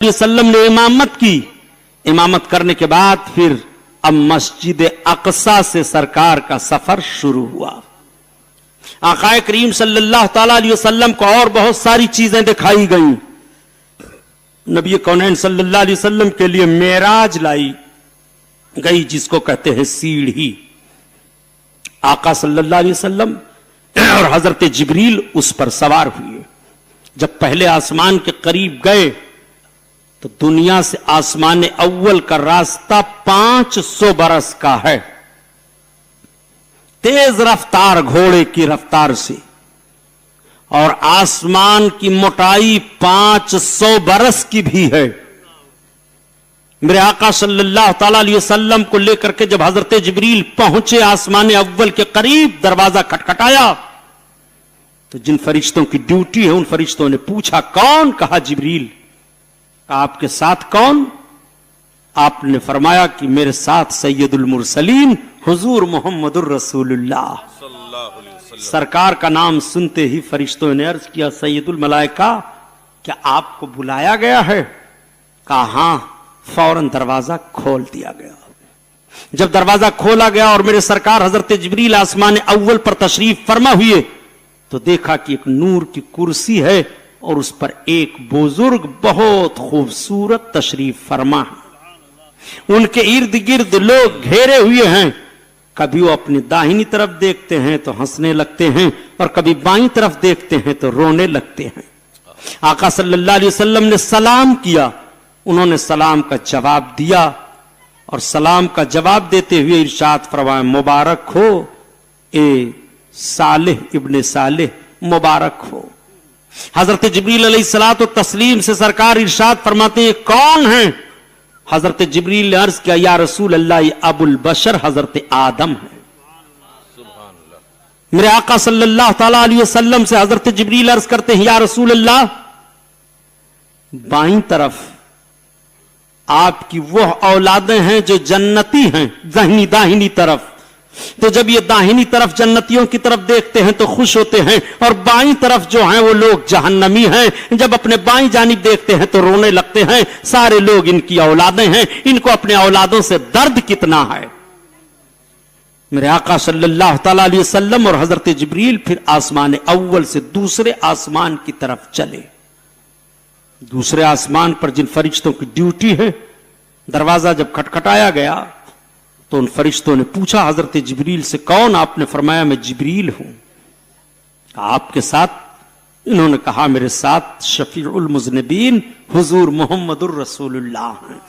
वसल्लम ने इमामत की। इमामत करने के बाद फिर अब मस्जिद अक़सा से सरकार का सफर शुरू हुआ। आक़ाए करीम सल्लल्लाहु तआला अलैहि वसल्लम को और बहुत सारी चीजें दिखाई गईं। नबी कौनैन सल्लल्लाहु अलैहि वसल्लम के लिए मेराज लाई गई, जिसको कहते हैं सीढ़ी। आका सल्लल्लाहु अलैहि वसल्लम और हजरत जिब्रील उस पर सवार हुए। जब पहले आसमान के करीब गए तो दुनिया से आसमान अव्वल का रास्ता 500 बरस का है, तेज रफ्तार घोड़े की रफ्तार से, और आसमान की मोटाई 500 बरस की भी है। मेरे आका सल्लल्लाहु तआला अलैहि वसल्लम को लेकर के जब हजरत जिब्रील पहुंचे आसमान अव्वल के करीब, दरवाजा खटखटाया तो जिन फरिश्तों की ड्यूटी है उन फरिश्तों ने पूछा कौन? कहा जिब्रील। कहा आपके साथ कौन? आपने फरमाया कि मेरे साथ सैयदुल मुरसलीन हुजूर मोहम्मदुर रसूलुल्लाह। सरकार का नाम सुनते ही फरिश्तों ने अर्ज किया सैयदुल मलाइका, क्या आपको बुलाया गया है? कहा हां। फौरन दरवाजा खोल दिया गया। जब दरवाजा खोला गया और मेरे सरकार हजरत जिब्रील आसमान अव्वल पर तशरीफ फरमा हुए तो देखा कि एक नूर की कुर्सी है और उस पर एक बुजुर्ग बहुत खूबसूरत तशरीफ फरमा है। उनके इर्द गिर्द लोग घेरे हुए हैं। कभी वो अपनी दाहिनी तरफ देखते हैं तो हंसने लगते हैं और कभी बाईं तरफ देखते हैं तो रोने लगते हैं। आका सल्लल्लाहु अलैहि वसल्लम ने सलाम किया, उन्होंने सलाम का जवाब दिया और सलाम का जवाब देते हुए इरशाद फरमाया मुबारक हो ए सालेह इब्ने सालेह, मुबारक हो। हजरत जिब्रील अलैहिस्सलातु तस्लीम से सरकार इरशाद फरमाते हैं कौन है? हजरत जिब्रील ने अर्ज किया या रसूल अल्लाह, अबुल बशर हजरत आदम है। मेरे आका सल्लल्लाहु तआला अलैहि वसल्लम से हजरत जिब्रील अर्ज करते हैं या रसूल अल्लाह, बाईं तरफ आपकी वो औलादें हैं जो जन्नती हैं, दाहिनी तरफ। तो जब ये दाहिनी तरफ जन्नतियों की तरफ देखते हैं तो खुश होते हैं और बाईं तरफ जो हैं वो लोग जहन्नमी हैं। जब अपने बाईं जानिब देखते हैं तो रोने लगते हैं। सारे लोग इनकी औलादें हैं, इनको अपने औलादों से दर्द कितना है। मेरे आका सल्लल्लाहु तआला अलैहि वसल्लम और हजरत जिब्रील फिर आसमान अव्वल से दूसरे आसमान की तरफ चले। दूसरे आसमान पर जिन फरिश्तों की ड्यूटी है, दरवाजा जब खटखटाया गया तो उन फरिश्तों ने पूछा हजरत जिब्रील से कौन? आपने फरमाया मैं जिब्रील हूं। आपके साथ? इन्होंने कहा मेरे साथ शफीउल मुज़निबीन हुजूर मोहम्मदुर रसूलुल्लाह हैं।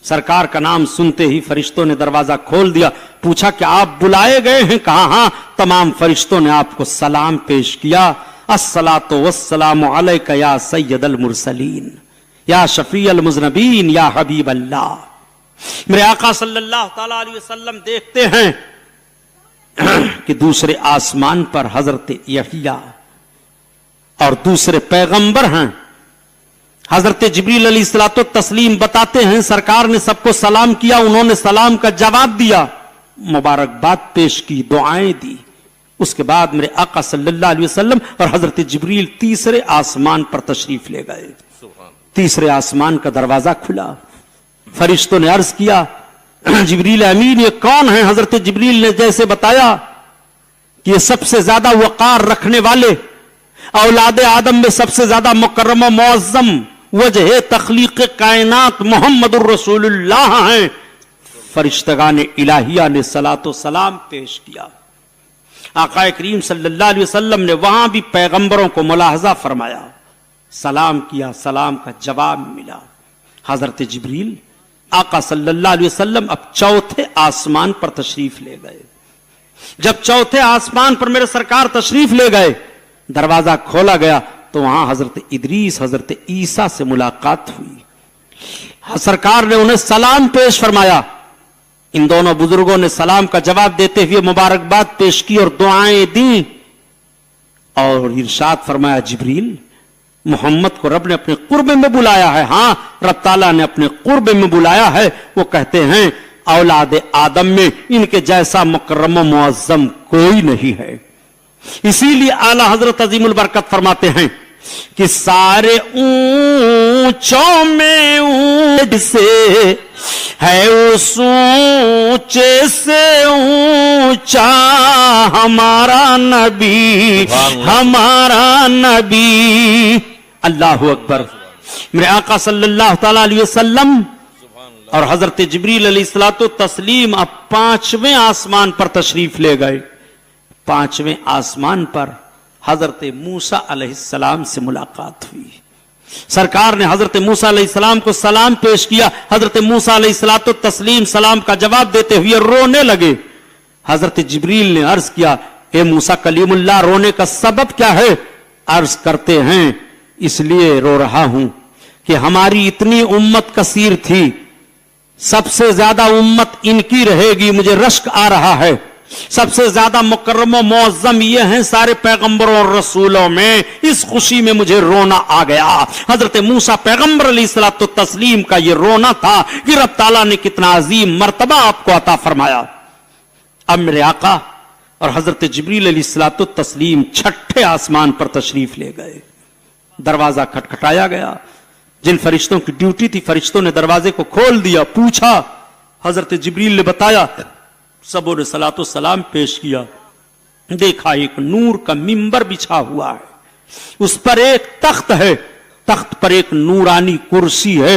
सरकार का नाम सुनते ही फरिश्तों ने दरवाजा खोल दिया। पूछा कि आप बुलाए गए हैं? कहा हां। तमाम फरिश्तों ने आपको सलाम पेश किया। अस्सलातु वस्सलामु अलैका या सय्यदल मुरसलीन या शफीअल मुज़निबीन या हबीब अल्लाह। मेरे आका सल्लल्लाहु तआला अलैहि वसल्लम देखते हैं कि दूसरे आसमान पर हजरत यहिया और दूसरे पैगंबर हैं। हजरत जिब्रील अलैहिस्सलातु तस्लीम बताते हैं सरकार ने सबको सलाम किया, उन्होंने सलाम का जवाब दिया, मुबारकबाद पेश की, दुआएं दी। उसके बाद मेरे आका सल्लल्लाहु अलैहि वसल्लम और हजरत जिब्रील तीसरे आसमान पर तशरीफ ले गए। तीसरे आसमान का दरवाजा खुला। फरिश्तों ने अर्ज किया जिब्रील अमीन ये कौन है? हजरत जिब्रील ने जैसे बताया कि ये सबसे ज्यादा वकार रखने वाले, औलाद आदम में सबसे ज्यादा मुकर्रम व मुअज्जम वजह तख्लीक कायनात मोहम्मदुर रसूलुल्लाह हैं। फरिश्तगान इलाहिया ने सलातो सलाम पेश किया। आक़ाए करीम सल्लल्लाहु अलैहि वसल्लम ने वहां भी पैगंबरों को मुलाहजा फरमाया, सलाम किया, सलाम का जवाब मिला। हजरत जिब्रील आका सल्लल्लाहु अलैहि वसल्लम अब चौथे आसमान पर तशरीफ ले गए। जब चौथे आसमान पर मेरे सरकार तशरीफ ले गए, दरवाजा खोला गया तो वहां हजरत इदरीस हजरत ईसा से मुलाकात हुई। सरकार ने उन्हें सलाम पेश फरमाया। इन दोनों बुजुर्गों ने सलाम का जवाब देते हुए मुबारकबाद पेश की और दुआएं दी और इरशाद फरमाया जिब्रील मोहम्मद को रब ने अपने कुर्ब में बुलाया है। हां, रब ताला ने अपने कुर्ब में बुलाया है। वो कहते हैं औलाद आदम में इनके जैसा मुकर्रम मुअज्जम कोई नहीं है। इसीलिए आला हजरत अजीमुल बरकत फरमाते हैं कि सारे اونچوں میں اونچ سے ہے اس اونچے سے اونچا ہمارا نبی، ہمارا نبی۔ اللہ اکبر۔ میرے آقا صلی اللہ تعالی علیہ وسلم اور حضرت جبریل علیہ الصلوۃ والتسلیم اب 5ویں آسمان پر تشریف لے گئے۔ 5ویں آسمان پر حضرت موسیٰ علیہ السلام سے ملاقات ہوئی۔ سرکار نے حضرت موسیٰ علیہ السلام کو سلام پیش کیا۔ حضرت موسیٰ علیہ الصلوۃ والتسلیم سلام کا جواب دیتے ہوئے رونے لگے۔ حضرت جبریل نے عرض کیا، اے موسیٰ کلیم اللہ، رونے کا سبب کیا ہے؟ عرض کرتے ہیں، اس لیے رو رہا ہوں کہ ہماری اتنی امت کثیر تھی، سب سے زیادہ امت ان کی رہے گی، مجھے رشک آ رہا ہے۔ سب سے زیادہ مکرم و معظم یہ ہیں سارے پیغمبروں اور رسولوں میں، اس خوشی میں مجھے رونا آ گیا۔ حضرت موسیٰ پیغمبر علیہ الصلوۃ والتسلیم کا یہ رونا تھا کہ رب تعالیٰ نے کتنا عظیم مرتبہ آپ کو عطا فرمایا۔ اب میرے آقا اور حضرت جبریل علیہ الصلوۃ والتسلیم 6ٹھے آسمان پر تشریف لے گئے۔ دروازہ کھٹکھٹایا گیا۔ جن فرشتوں کی ڈیوٹی تھی فرشتوں نے دروازے کو کھول دیا۔ پوچھا، حضرت جبریل نے بتایا، سبوں نے صلاۃ و سلام پیش کیا۔ دیکھا ایک نور کا ممبر بچھا ہوا ہے، اس پر ایک تخت ہے، تخت پر ایک نورانی کرسی ہے،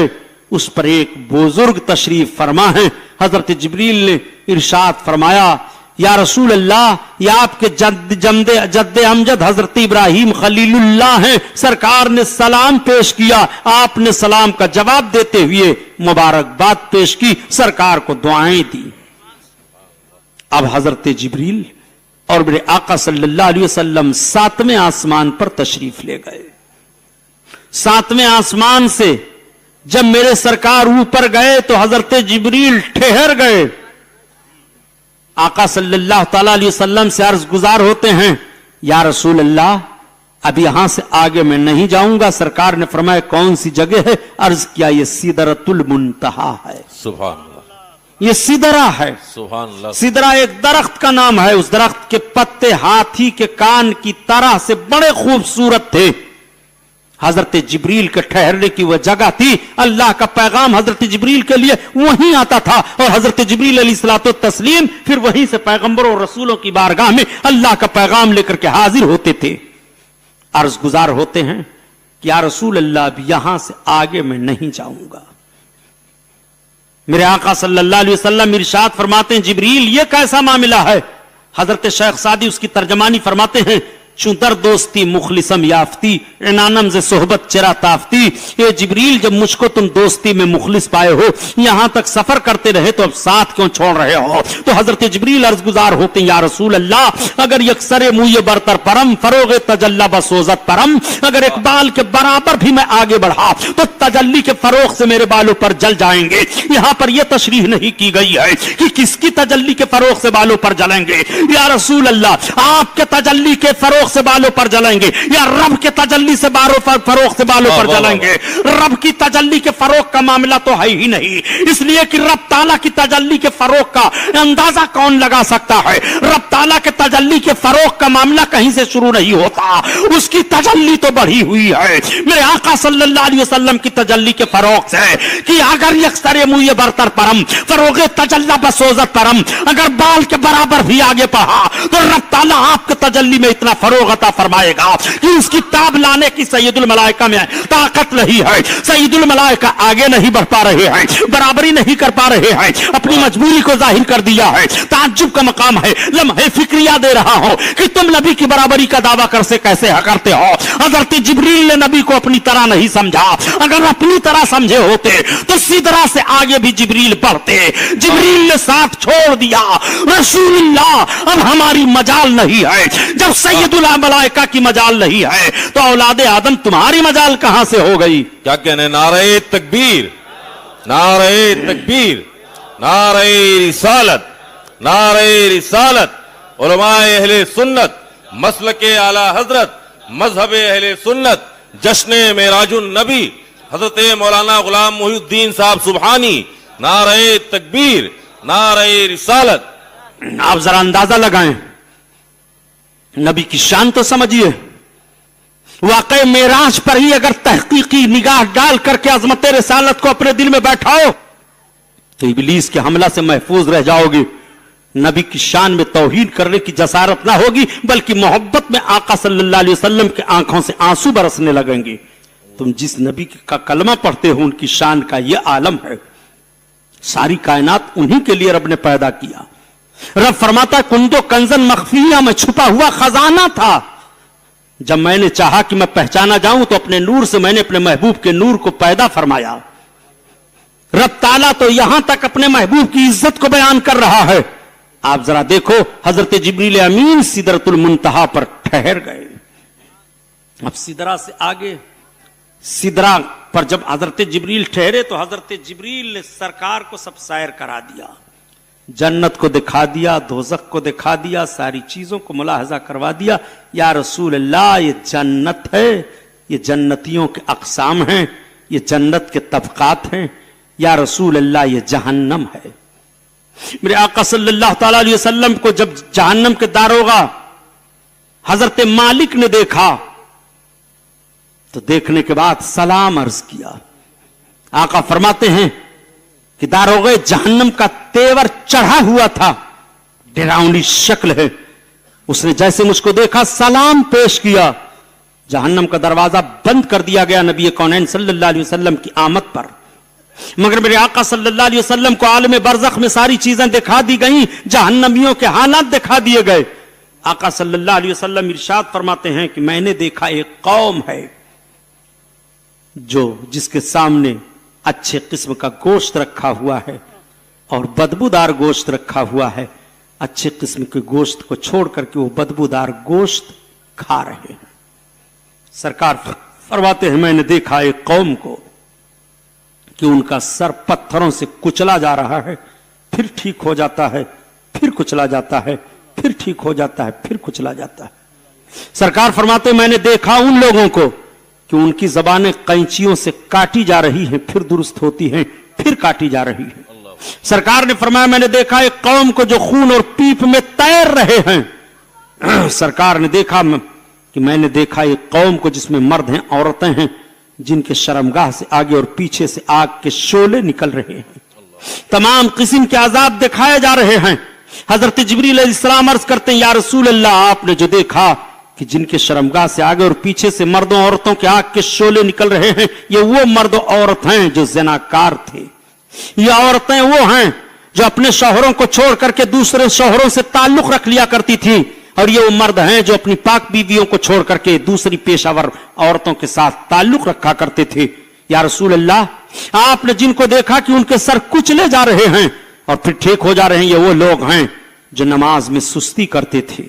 اس پر ایک بزرگ تشریف فرما ہے۔ حضرت جبریل نے ارشاد فرمایا، یا رسول اللہ، یہ آپ کے جد امجد حضرت ابراہیم خلیل اللہ ہیں۔ سرکار نے سلام پیش کیا، آپ نے سلام کا جواب دیتے ہوئے مبارکباد پیش کی، سرکار کو دعائیں دی۔ اب حضرت جبریل اور میرے آقا صلی اللہ علیہ وسلم 7ویں آسمان پر تشریف لے گئے۔ 7ویں آسمان سے جب میرے سرکار اوپر گئے تو حضرت جبریل ٹھہر گئے۔ آقا صلی اللہ تعالی علیہ وسلم سے عرض گزار ہوتے ہیں، یا رسول اللہ، اب یہاں سے آگے میں نہیں جاؤں گا۔ سرکار نے فرمایا، کون سی جگہ ہے؟ عرض کیا، یہ سدرۃ المنتہا ہے۔ سبحان اللہ، یہ سدرہ ہے۔ سبحان اللہ۔ سدرہ ایک درخت کا نام ہے، اس درخت کے پتے ہاتھی کے کان کی طرح سے بڑے خوبصورت تھے۔ حضرت جبریل کے ٹھہرنے کی وہ جگہ تھی، اللہ کا پیغام حضرت جبریل کے لیے وہیں آتا تھا، اور حضرت جبریل علیہ الصلوۃ والتسلیم پھر وہیں سے پیغمبروں اور رسولوں کی بارگاہ میں اللہ کا پیغام لے کر کے حاضر ہوتے تھے۔ عرض گزار ہوتے ہیں کہ یا رسول اللہ، اب یہاں سے آگے میں نہیں جاؤں گا۔ میرے آقا صلی اللہ علیہ وسلم ارشاد فرماتے ہیں، جبریل یہ کیسا معاملہ ہے؟ حضرت شیخ سعدی اس کی ترجمانی فرماتے ہیں، چوں در دوستی مخلصم یافتی، عنانم ز صحبت چرا تافتی۔ اے جبریل، جب مجھ کو تم دوستی میں مخلص پائے ہو، یہاں تک سفر کرتے رہے تو اب ساتھ کیوں چھوڑ رہے ہو؟ تو حضرت جبریل عرض گزار ہوتے ہیں، یا رسول اللہ، اگر یکسر موی برتر پرم فروغ تجلی بسوزت پرم، اگر اقبال کے برابر بھی میں آگے بڑھا تو تجلی کے فروغ سے میرے بالوں پر جل جائیں گے۔ یہاں پر یہ تشریح نہیں کی گئی ہے کہ کس کی تجلی کے فروغ سے بالوں پر جلیں گے۔ یا رسول اللہ، آپ کے تجلی کے فروغ سے بالوں پر جلیں گے یا رب کے تجلی سے فروغ سے بالوں پر جلیں گے؟ رب کی تجلی کے فروغ کا معاملہ تو ہے ہی نہیں، اس لیے کہ رب تعالیٰ کی تجلی کے فروغ کا اندازہ کون لگا سکتا ہے؟ رب تعالیٰ کے تجلی کے فروغ کا معاملہ کہیں سے شروع نہیں ہوتا، اس کی تجلی تو بڑھی ہوئی ہے۔ میرے آقا صلی اللہ علیہ وسلم کی تجلی کے فروغ سے کہ اگر یکسر موی برتر پرم فروغ تجلی بسوزت پرم، اگر بال کے برابر بھی آگے بڑھا تو رب تعالیٰ آپ کے تجلی میں اتنا فروغ عطا فرمائے گا کہ اس کی تاب لانے کی سید الملائکہ میں طاقت نہیں ہے۔ سید الملائکہ آگے نہیں بڑھ پا رہے ہیں، برابری نہیں کر پا رہے ہیں، اپنی مجبوری کو ظاہر کر دیا ہے۔ تعجب کا مقام ہے، لمحے فکریہ دے رہا ہوں کہ تم نبی کی برابری کا دعویٰ کیسے کرتے ہو؟ حضرت جبریل نے نبی کو اپنی طرح نہیں سمجھا، اگر اپنی طرح سمجھے ہوتے تو سدرہ سے آگے بھی جبریل بڑھتے۔ جبریل نے ساتھ چھوڑ دیا، رسول اللہ اب ہماری مجال نہیں ہے۔ جب سید الملائکہ کی مجال نہیں ہے تو اولاد آدم تمہاری مجال کہاں سے ہو گئی؟ کیا کہنے؟ نعرہ تکبیر، نعرہ تکبیر، نعرہ رسالت، نعرہ رسالت، علماء اہل سنت، مسلک اعلی حضرت، مذہب اہل سنت، جشن معراج النبی حضرت مولانا غلام محی الدین صاحب سبحانی، نعرہ تکبیر، نعرہ رسالت۔ آپ ذرا اندازہ لگائیں، نبی کی شان تو سمجھیے، वाकई मेराज पर ही अगर तहकीकी निगाह डाल करके अजमत रिसालत को अपने दिल में बैठाओ तो इब्लीस के हमला से महफूज रह जाओगे। नबी की शान में तौहीन करने की जसारत ना होगी, बल्कि मोहब्बत में आका सल्लल्लाहु अलैहि वसल्लम के आंखों से आंसू बरसने लगेंगे। तुम जिस नबी का कलमा पढ़ते हो उनकी शान का यह आलम है। सारी कायनात उन्हीं के लिए रब ने पैदा किया। रब फरमाता कुंदो कंजन मखफिया में छुपा हुआ खजाना था। जब मैंने चाहा कि मैं पहचाना जाऊं तो अपने नूर से मैंने अपने महबूब के नूर को पैदा फरमाया। रब ताला तो यहां तक अपने महबूब की इज्जत को बयान कर रहा है। आप जरा देखो, हजरत जिब्रील अमीन सिदरतुल मुंतहा पर ठहर गए। अब सिदरा से आगे, सिदरा पर जब हजरत जिब्रील ठहरे तो हजरत जिब्रील ने सरकार को सब सैर करा दिया, जन्नत को दिखा दिया, दोज़ख को दिखा दिया, सारी चीजों को मुलाहजा करवा दिया। या रसूल अल्लाह, ये जन्नत है, ये जन्नतियों के अक़साम हैं, ये जन्नत के तबकात हैं। या रसूल अल्लाह, ये जहन्नम है। मेरे आका सल्लल्लाहु ताला अलैहि वसल्लम को जब जहन्नम के दारोगा हजरत मालिक ने देखा तो देखने के बाद सलाम अर्ज किया। आका फरमाते हैं कि दारोगे जहन्नम का तेवर चढ़ा हुआ था, डरावनी शक्ल है। उसने जैसे मुझको देखा सलाम पेश किया, जहन्नम का दरवाजा बंद कर दिया गया नबी कौनैन सल्लल्लाहु अलैहि वसल्लम की आमद पर। मगर मेरे आका सल्लल्लाहु अलैहि वसल्लम को आलम बरज़ख में सारी चीजें दिखा दी गई, जहन्नमियों के हालात दिखा दिए गए। आका सल्लल्लाहु अलैहि वसल्लम इरशाद फरमाते हैं कि मैंने देखा एक कौम है जो जिसके सामने अच्छे किस्म का गोश्त रखा हुआ है और बदबूदार गोश्त रखा हुआ है। अच्छे किस्म के गोश्त को छोड़ करके वो बदबूदार गोश्त खा रहे हैं। सरकार फरमाते हैं मैंने देखा एक कौम को कि उनका सर पत्थरों से कुचला जा रहा है, फिर ठीक हो जाता है, फिर कुचला जाता है, फिर ठीक हो जाता है, फिर कुचला जाता है। सरकार फरमाते मैंने देखा उन लोगों को कि उनकी जबानें कैंचियों से काटी जा रही हैं, फिर दुरुस्त होती हैं, फिर काटी जा रही हैं। सरकार ने फरमाया मैंने देखा एक कौम को जो खून और पीप में तैर रहे हैं। सरकार ने देखा कि मैंने देखा एक कौम को जिसमें मर्द हैं, औरतें हैं, जिनके शर्मगाह से आगे और पीछे से आग के शोले निकल रहे हैं। तमाम किस्म के अजाब दिखाए जा रहे हैं। हजरत जिब्रील अलैहिस्सलाम अर्ज करते हैं या रसूल अल्लाह, आपने जो देखा कि जिनके शर्मगाह से आगे और पीछे से मर्दों औरतों के आग के शोले निकल रहे हैं, ये वो मर्द औरत हैं जो ज़िनाकार थे। ये औरतें वो हैं जो अपने शौहरों को छोड़ करके दूसरे शौहरों से ताल्लुक रख लिया करती थी, और ये वो मर्द हैं जो अपनी पाक बीवियों को छोड़ करके दूसरी पेशावर औरतों के साथ ताल्लुक रखा करते थे। या रसूल अल्लाह, आपने जिनको देखा कि उनके सर कुचले जा रहे हैं और फिर ठीक हो जा रहे हैं, ये वो लोग हैं जो नमाज में सुस्ती करते थे,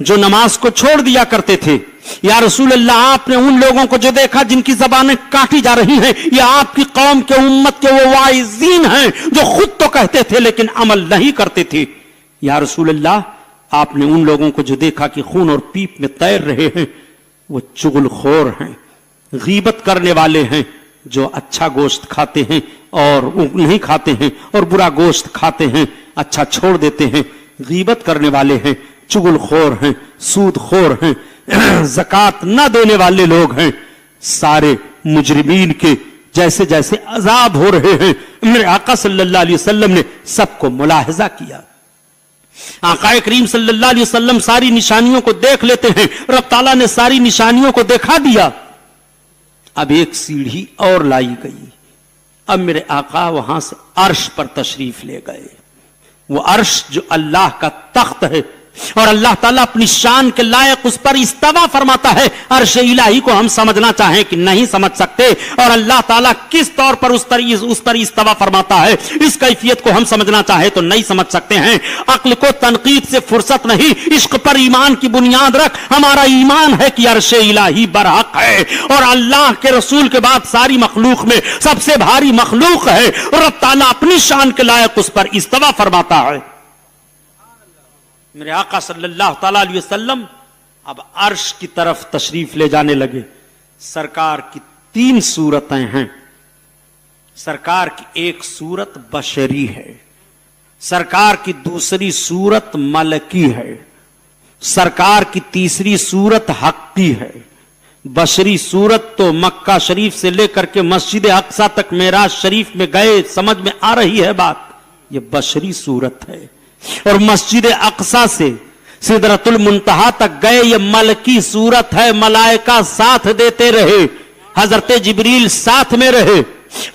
जो नमाज को छोड़ दिया करते थे। या रसूल अल्लाह, आपने उन लोगों को जो देखा जिनकी जबानें काटी जा रही हैं, ये आपकी कौम के उम्मत के वो वाइज़ीन हैं जो खुद तो कहते थे लेकिन अमल नहीं करते थे। या रसूल अल्लाह, आपने उन लोगों को जो देखा कि खून और पीप में तैर रहे हैं, वो चुगलखोर हैं, गीबत करने वाले हैं, जो अच्छा गोश्त खाते हैं और नहीं खाते हैं, और बुरा गोश्त खाते हैं, अच्छा छोड़ देते हैं। गीबत करने वाले हैं, चुगलखोर हैं, सूदखोर हैं, ज़कात न देने वाले लोग हैं। सारे मुजरिमीन के जैसे जैसे अजाब हो रहे हैं, मेरे आका सल्लल्लाहु अलैहि वसल्लम ने सबको मुलाहजा किया। आका करीम सल्लल्लाहु अलैहि वसल्लम सारी निशानियों को देख लेते हैं। रब ताला ने सारी निशानियों को दिखा दिया। अब एक सीढ़ी और लाई गई। अब मेरे आका वहां से अर्श पर तशरीफ ले गए। वो अर्श जो अल्लाह का तख्त है और अल्लाह ताला अपनी शान के लायक उस पर इस्तवा फरमाता है। अर्श इलाही को हम समझना चाहें कि नहीं समझ सकते, और अल्लाह ताला किस तौर पर उस पर इस्तवा फरमाता है, इस कैफियत को हम समझना चाहे तो नहीं समझ सकते हैं। अक्ल को तनकीद से फुर्सत नहीं, इश्क पर ईमान की बुनियाद रख। हमारा ईमान है कि अर्श इलाही बरहक है और अल्लाह के रसूल के बाद सारी मखलूक में सबसे भारी मखलूक है, और रब ताला अपनी शान के लायक उस पर इस्तवा फरमाता है। मेरे आका सल्लल्लाहु ताला अलैहि वसल्लम अब अर्श की तरफ तशरीफ ले जाने लगे। सरकार की 3 सूरतें हैं। सरकार की एक सूरत बशरी है, सरकार की दूसरी सूरत मलकी है, सरकार की तीसरी सूरत हक्की है, बशरी सूरत तो मक्का शरीफ से लेकर के मस्जिद अक्सा तक मेराज शरीफ में गए, समझ में आ रही है बात? ये बशरी सूरत है। और मस्जिद अक्सा से सिदरतुल मुंतहा तक गए, ये मलकी सूरत है। मलाइका साथ देते रहे, हजरत जिब्रील साथ में रहे,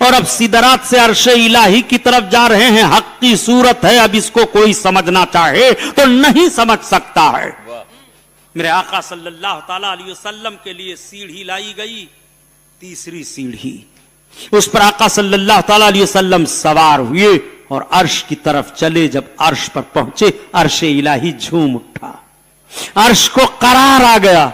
और अब सिदरात से अर्शे इलाही की तरफ जा रहे हैं। हक की सूरत है। अब इसको कोई समझना चाहे तो नहीं समझ सकता है। मेरे आका सल्लल्लाहु ताला अलैहि वसल्लम के लिए सीढ़ी लाई गई, तीसरी सीढ़ी। उस पर आका सल्लल्लाहु ताला अलैहि वसल्लम सवार हुए और अर्श की तरफ चले। जब अर्श पर पहुंचे, अर्शे इलाही झूम उठा, अर्श को करार आ गया,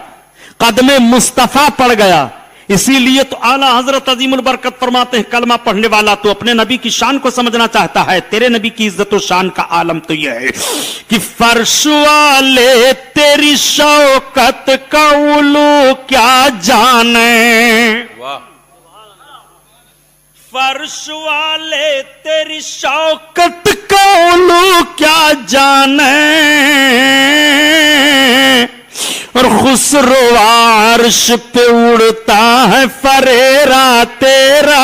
कदमे मुस्तफा पड़ गया। इसीलिए तो आला हजरत अजीमुल बरकत फरमाते हैं, कलमा पढ़ने वाला तो अपने नबी की शान को समझना चाहता है। तेरे नबी की इज्जत और शान का आलम तो यह है कि फर्श वाले तेरी शौकत का उलू क्या जाने, फर्श वाले तेरी शौकत का उलू क्या जाने, और खुसरो अर्श पे उड़ता है फरेरा तेरा,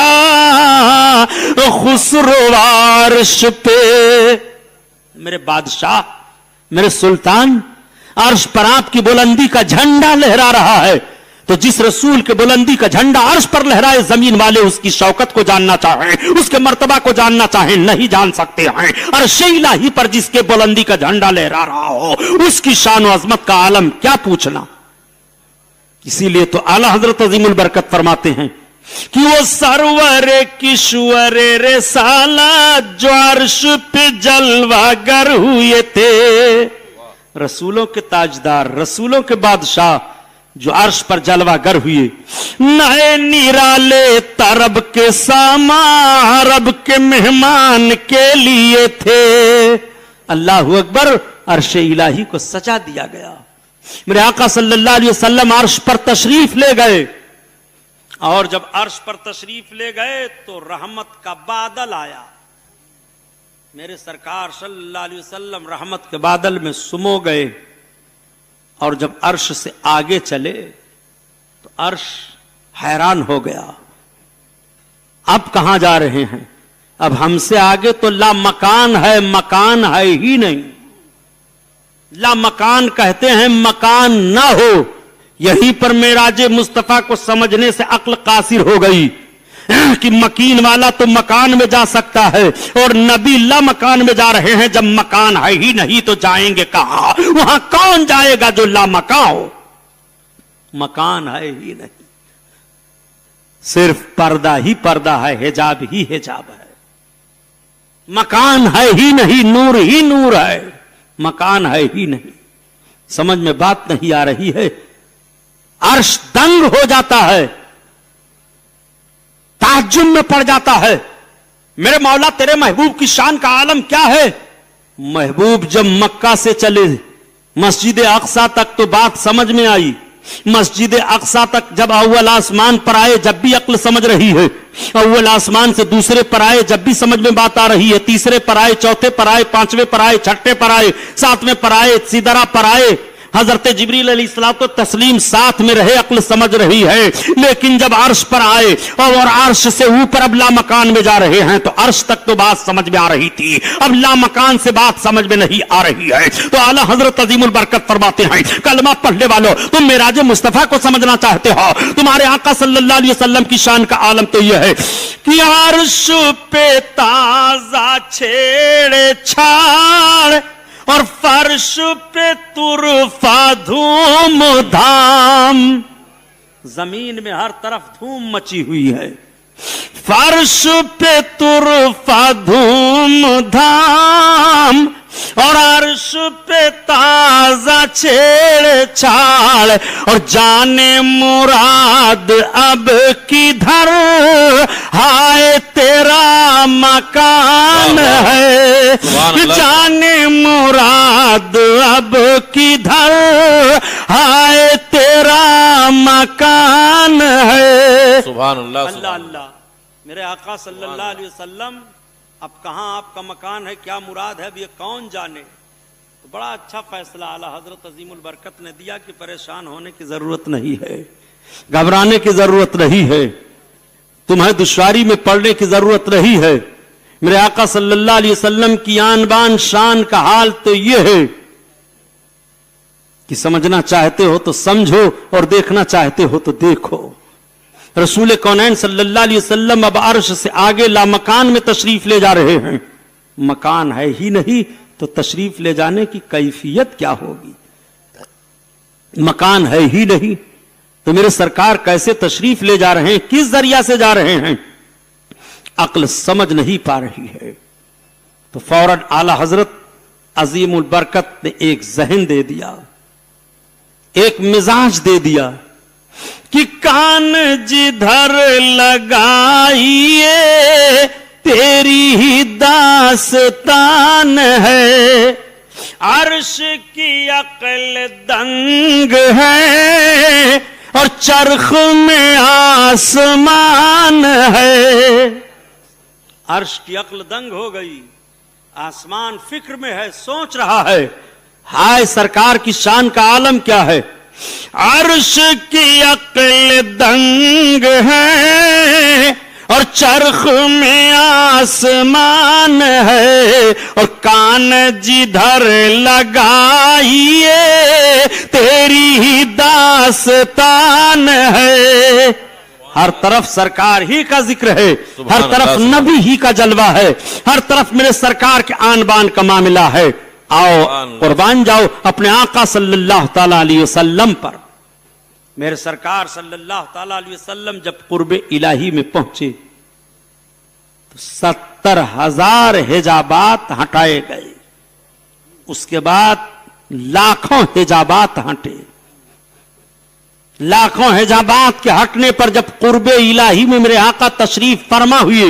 खुसरो अर्श पे। मेरे बादशाह, मेरे सुल्तान, अर्श पर आपकी बुलंदी का झंडा लहरा रहा है। तो जिस रसूल के बुलंदी का झंडा अर्श पर लहराए, जमीन वाले उसकी शौकत को जानना चाहें, उसके मर्तबा को जानना चाहें, नहीं जान सकते हैं। अर्श इलाही पर जिसके बुलंदी का झंडा लहरा रहा हो, उसकी शान और अजमत का आलम क्या पूछना। इसीलिए तो आला हजरत अजीमुल बरकत फरमाते हैं कि वो सरवरे किशोर रे साला जो अर्श पे जलवागर हुए थे। रसूलों के ताजदार, रसूलों के बादशाह जो अर्श पर जलवागर हुए, नए निराले तरब के सामा अरब के मेहमान के लिए थे। अल्लाह अकबर। अर्श इलाही को सजा दिया गया। मेरे आका सल्लल्लाहु अलैहि वसल्लम अर्श पर तशरीफ ले गए, और जब अर्श पर तशरीफ ले गए तो रहमत का बादल आया। मेरे सरकार सल्लल्लाहु अलैहि वसल्लम रहमत के बादल में सुमो गए, और जब अर्श से आगे चले तो अर्श हैरान हो गया। अब कहां जा रहे हैं? अब हमसे आगे तो ला मकान है, मकान है ही नहीं। ला मकान कहते हैं मकान ना हो। यहीं पर मेराज मुस्तफा को समझने से अक्ल कासिर हो गई कि मकीन वाला तो मकान में जा सकता है, और नबी ला मकान में जा रहे हैं। जब मकान है ही नहीं तो जाएंगे कहां? वहां कौन जाएगा जो ला मकान हो? मकान है ही नहीं, सिर्फ पर्दा ही पर्दा है, हिजाब ही हिजाब है। मकान है ही नहीं, नूर ही नूर है, मकान है ही नहीं। समझ में बात नहीं आ रही है। अर्श दंग हो जाता है, ताज्जुब में पड़ जाता है। मेरे मौला तेरे महबूब की शान का आलम क्या है? महबूब जब मक्का से चले मस्जिद अक्सा तक तो बात समझ में आई। मस्जिद अक्सा तक जब अव्वल आसमान पर आए, जब भी अक्ल समझ रही है। अव्वल आसमान से दूसरे पर आए, जब भी समझ में बात आ रही है। तीसरे पर आए, चौथे पर आए, पांचवें पर आए, छठे पर आए, सातवें पर आए, सिदरा पर आए। हजरत जिब्रील अलैहिस्सलातो तस्लीम साथ में रहे, अक्ल समझ रही है। लेकिन जब अर्श पर आए और अर्श से ऊपर अब ला मकान में जा रहे हैं, तो अर्श तक तो बात समझ में आ रही थी, अब ला मकान से बात समझ में नहीं आ रही है। तो आला हजरत अजीमुल बरकत फरमाते हैं, कलमा पढ़ने वालों, तुम मेराज मुस्तफा को समझना चाहते हो, तुम्हारे आका सल्लल्लाहु अलैहि वसल्लम की शान का आलम तो यह है कि अर्श पे ताजा छेड़े छाड़ और फर्श पे तुरफा धूम धाम। जमीन में हर तरफ धूम मची हुई है, फर्श पे तुरफा धूम धाम, और अर्श पे ताजा छेड़ छाड़, और जाने मुराद अब किधर, हाय तेरा मकान है, जाने मुराद अब किधर, हाय तेरा मकान है। सुभान अल्लाह, अल्लाह अल्लाह। मेरे आका सल्लल्लाहु अलैहि वसल्लम, अब कहां आपका मकान है, क्या मुराद है, अब ये कौन जाने। तो बड़ा अच्छा फैसला आला हजरत अजीमुल बरकत ने दिया कि परेशान होने की जरूरत नहीं है। घबराने की जरूरत नहीं है, तुम्हें दुश्वारी में पड़ने की जरूरत नहीं है। मेरे आका सल्लल्लाहु अलैहि वसल्लम की आन बान शान का हाल तो यह है कि समझना चाहते हो तो समझो और देखना चाहते हो तो देखो। रसूल कौनैन सल्लल्लाहु अलैहि वसल्लम अब अर्श से आगे लामकान में तशरीफ ले जा रहे हैं। मकान है ही नहीं तो तशरीफ ले जाने की कैफियत क्या होगी? मकान है ही नहीं तो मेरे सरकार कैसे तशरीफ ले जा रहे हैं, किस जरिया से जा रहे हैं? अक्ल समझ नहीं पा रही है। तो फौरन आला हजरत अजीमुल बरकत ने एक जहन दे दिया, एक मिजाज दे दिया कि कान जिधर लगाइए तेरी ही दास्तान है, अर्श की अक्ल दंग है और चरख में आसमान है। अर्श की अक्ल दंग हो गई, आसमान फिक्र में है, सोच रहा है हाय सरकार की शान का आलम क्या है। अर्श की अक्ल दंग है और चरख में आसमान है, और कान जिधर लगाइए तेरी ही दास्तान है। हर तरफ सरकार ही का जिक्र है, हर तरफ नबी ही का जलवा है, हर तरफ मेरे सरकार के आन बान का मामला है। आओ कुर्बान जाओ अपने आका सल्लल्लाहु ताला अलैहि वसल्लम पर। मेरे सरकार सल्लल्लाहु ताला अलैहि वसल्लम जब कुर्बे इलाही में पहुंचे तो 70,000 हिजाबात हटाए गए। उसके बाद लाखों हिजाबात हटे। लाखों हिजाबात के हटने पर जब कुर्बे इलाही में मेरे आका तशरीफ फरमा हुए,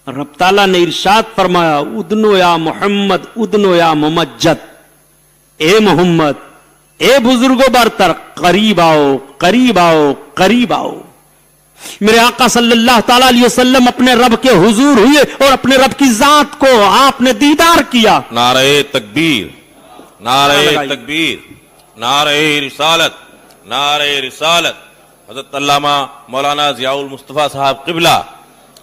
रब ताला ने इरशाद फरमाया, उदनो या मोहम्मद उदनो या मुमज्जद, ए मोहम्मद ए बुजुर्गो बरतर, करीब आओ करीब आओ करीब आओ। मेरे आका सल्लल्लाहु ताला अलैहि वसल्लम अपने रब के हुजूर हुए और अपने रब की जात को आपने दीदार किया। नारे तकबीर, नारे तकबीर, नारे रिसालत, नारे रिसालत। हजरत अल्लामा मौलाना जियाउल मुस्तफा साहब किबला,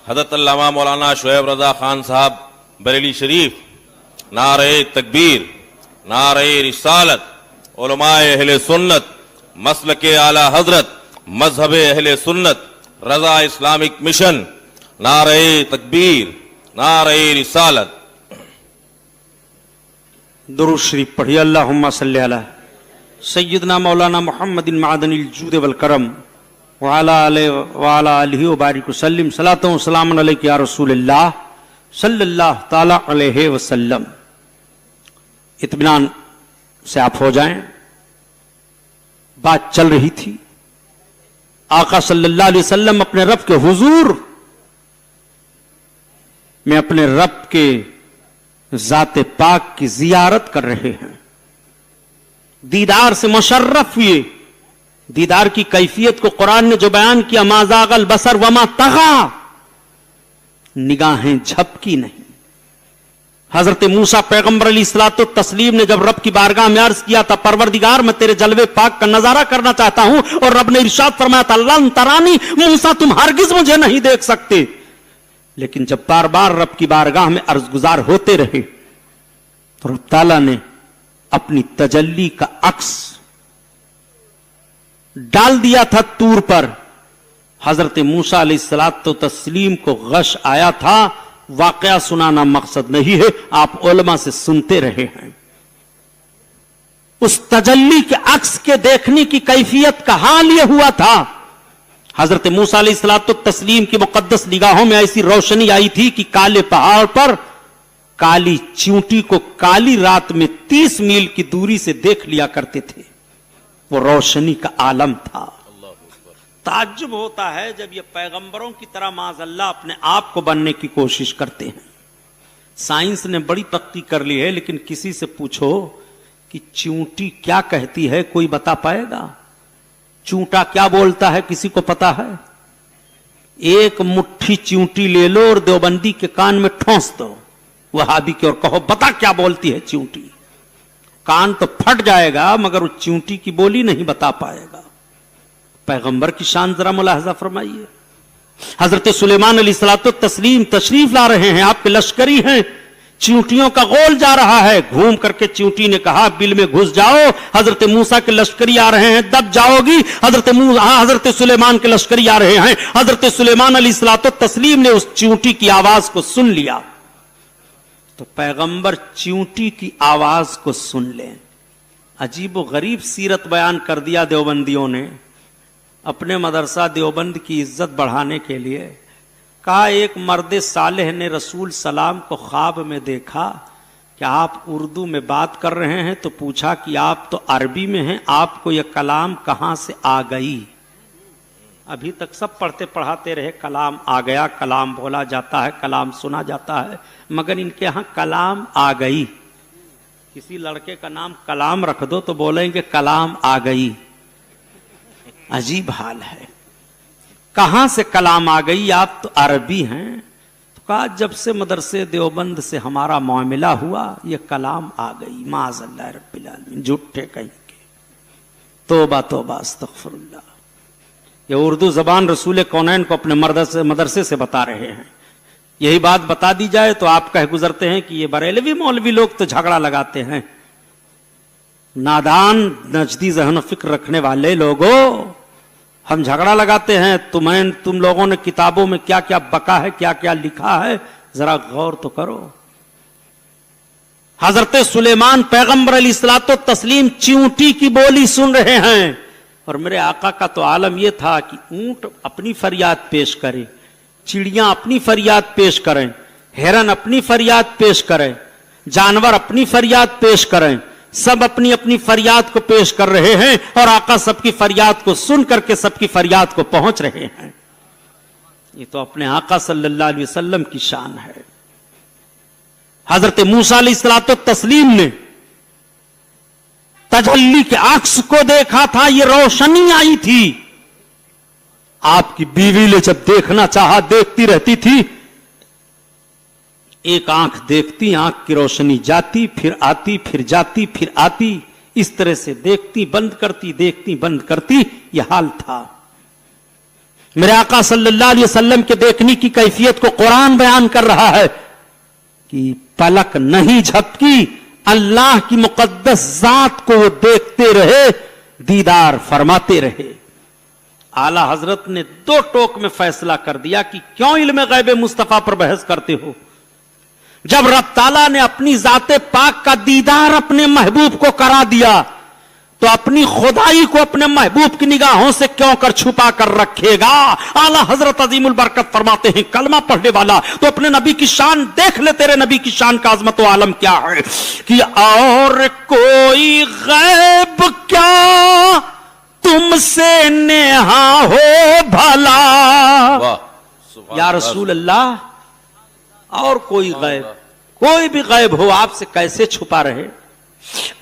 हजरत अल्लामा मौलाना शुएब रजा खान साहब बरेली शरीफ, नारे तकबीर, नारे रिसालत। उलमाए अहले सुन्नत, मसलके आला हजरत, मजहबे अहले सुन्नत, रजा इस्लामिक मिशन, नारे तकबीर, नारे रिसालत। दुरूद शरीफ पढ़िए। अल्लाहुम्मा सल्ली अला सय्यदना मौलाना मुहम्मदिन मादनिल जूद वल करम व अला आलिहि व बारिक वसल्लम। सलातो व सलामुन अलैका या रसूलल्लाह सल्लल्लाहु ताला अलैहि वसल्लम। इत्मीनान से आप हो जाएं। बात चल रही थी, आका सल्लल्लाहु अलैहि वसल्लम अपने रब के हुजूर में अपने रब के जाते पाक की जियारत कर रहे हैं। दीदार से मुशर्रफ हुए। दीदार की कैफियत को कुरान ने जो बयान किया, माज़ागल बसर वमा तगा, निगाहें झपकी नहीं। हजरत मूसा पैगंबर अलैहिस्सलातु तस्लीम ने जब रब की बारगाह में अर्ज किया था, परवरदिगार मैं तेरे जलवे पाक का नजारा करना चाहता हूं, और रब ने इरशाद फरमाया था, लन तरानी, मूसा तुम हरगिज मुझे नहीं देख सकते। लेकिन जब बार बार रब की बारगाह में अर्ज गुजार होते रहे तो रब ताला ने अपनी तजल्ली का अक्स डाल दिया था तूर पर। हजरत मूसा अलैहिस्सलातु तस्लीम को गश आया था। वाकया सुनाना मकसद नहीं है, आप उलमा से सुनते रहे हैं। उस तजल्ली के अक्स के देखने की कैफियत का हाल यह हुआ था। हजरत मूसा अलैहिस्सलातु तस्लीम की मुकद्दस निगाहों में ऐसी रोशनी आई थी कि काले पहाड़ पर काली चींटी को काली रात में 30 मील की दूरी से देख लिया करते थे। वो रोशनी का आलम था। ताज्जुब होता है जब ये पैगंबरों की तरह माज़अल्लाह अपने आप को बनने की कोशिश करते हैं। साइंस ने बड़ी तरक्की कर ली है, लेकिन किसी से पूछो कि चींटी क्या कहती है, कोई बता पाएगा? चूंटा क्या बोलता है, किसी को पता है? एक मुट्ठी चींटी ले लो और देवबंदी के कान में ठोंस दो, वहाबी के, और कहो बता क्या बोलती है चींटी। कान तो फट जाएगा मगर उस चींटी की बोली नहीं बता पाएगा। पैगंबर की शान जरा मुलाहजा फरमाइए। हजरत सुलेमान अलैहिस्सलातो तस्लीम तशरीफ ला रहे हैं, आपके लश्करी हैं, चींटियों का गोल जा रहा है। घूम करके चींटी ने कहा बिल में घुस जाओ, हजरत मूसा के लश्करी आ रहे हैं, दब जाओगी। हजरत सुलेमान के लश्करी आ रहे हैं। हजरत सुलेमान अलैहिस्सलातो तस्लीम ने उस चींटी की आवाज को सुन लिया। तो पैगंबर चींटी की आवाज को सुन लें। अजीब व गरीब सीरत बयान कर दिया देवबंदियों ने। अपने मदरसा देवबंद की इज्जत बढ़ाने के लिए कहा, एक मर्द सालेह ने रसूल सलाम को ख्वाब में देखा कि आप उर्दू में बात कर रहे हैं, तो पूछा कि आप तो अरबी में हैं, आपको यह कलाम कहां से आ गई। अभी तक सब पढ़ते पढ़ाते रहे कलाम आ गया, कलाम बोला जाता है, कलाम सुना जाता है, मगर इनके यहां कलाम आ गई। किसी लड़के का नाम कलाम रख दो तो बोलेंगे कलाम आ गई। अजीब हाल है। कहां से कलाम आ गई, आप तो अरबी हैं। तो कहा जब से मदरसे देवबंद से हमारा मामला हुआ ये कलाम आ गई। माज़अल्लाह रब्बिल आलमीन, झूठे कहीं के। तौबा तौबा अस्तगफिरुल्लाह। ये उर्दू जबान रसूल कौनैन को अपने मदरसे से बता रहे हैं। यही बात बता दी जाए तो आप कह गुजरते हैं कि ये बरेलवी मौलवी लोग तो झगड़ा लगाते हैं। नादान नजदी ज़हन फिक्र रखने वाले लोगों, हम झगड़ा लगाते हैं, तुम लोगों ने किताबों में क्या क्या बका है, क्या क्या लिखा है, जरा गौर तो करो। हजरत सुलेमान पैगंबर अलैहिस्सलातो तस्लीम चींटी की बोली सुन रहे हैं। और मेरे आका का तो आलम यह था कि ऊंट अपनी फरियाद पेश करे, चिड़ियां अपनी फरियाद पेश करें, हिरन अपनी फरियाद पेश करें, जानवर अपनी फरियाद पेश करें, सब अपनी अपनी फरियाद को पेश कर रहे हैं और आका सबकी फरियाद को सुन करके सबकी फरियाद को पहुंच रहे हैं। ये तो अपने आका सल्लल्लाहु अलैहि वसल्लम की शान है। हजरत मूसा अलैहिस्सलातो तस्लीम ने तजल्ली के अक्स को देखा था, ये रोशनी आई थी। आपकी बीवी ने जब देखना चाहा देखती रहती थी, एक आंख देखती, आंख की रोशनी जाती फिर आती, फिर जाती फिर आती, इस तरह से देखती बंद करती, देखती बंद करती, यह हाल था। मेरे आका सल्लल्लाहु अलैहि वसल्लम के देखने की कैफियत को कुरान बयान कर रहा है कि पलक नहीं झपकी, अल्लाह की मुकद्दस जात को वो देखते रहे, दीदार फरमाते रहे। आला हजरत ने दो टोक में फैसला कर दिया कि क्यों इल्म गैब मुस्तफा पर बहस करते हो। जब रब ताला ने अपनी जाते पाक का दीदार अपने महबूब को करा दिया, तो अपनी खुदाई को अपने महबूब की निगाहों से क्यों कर छुपा कर रखेगा। आला हजरत अजीमुल बरकत फरमाते हैं, कलमा पढ़ने वाला तो अपने नबी की शान देख ले, तेरे नबी की शान का अजमत व आलम क्या है कि और कोई गैब क्या तुमसे नेहा हो भला। या रसूल अल्लाह, और कोई गैब, कोई भी गैब हो आपसे कैसे छुपा रहे।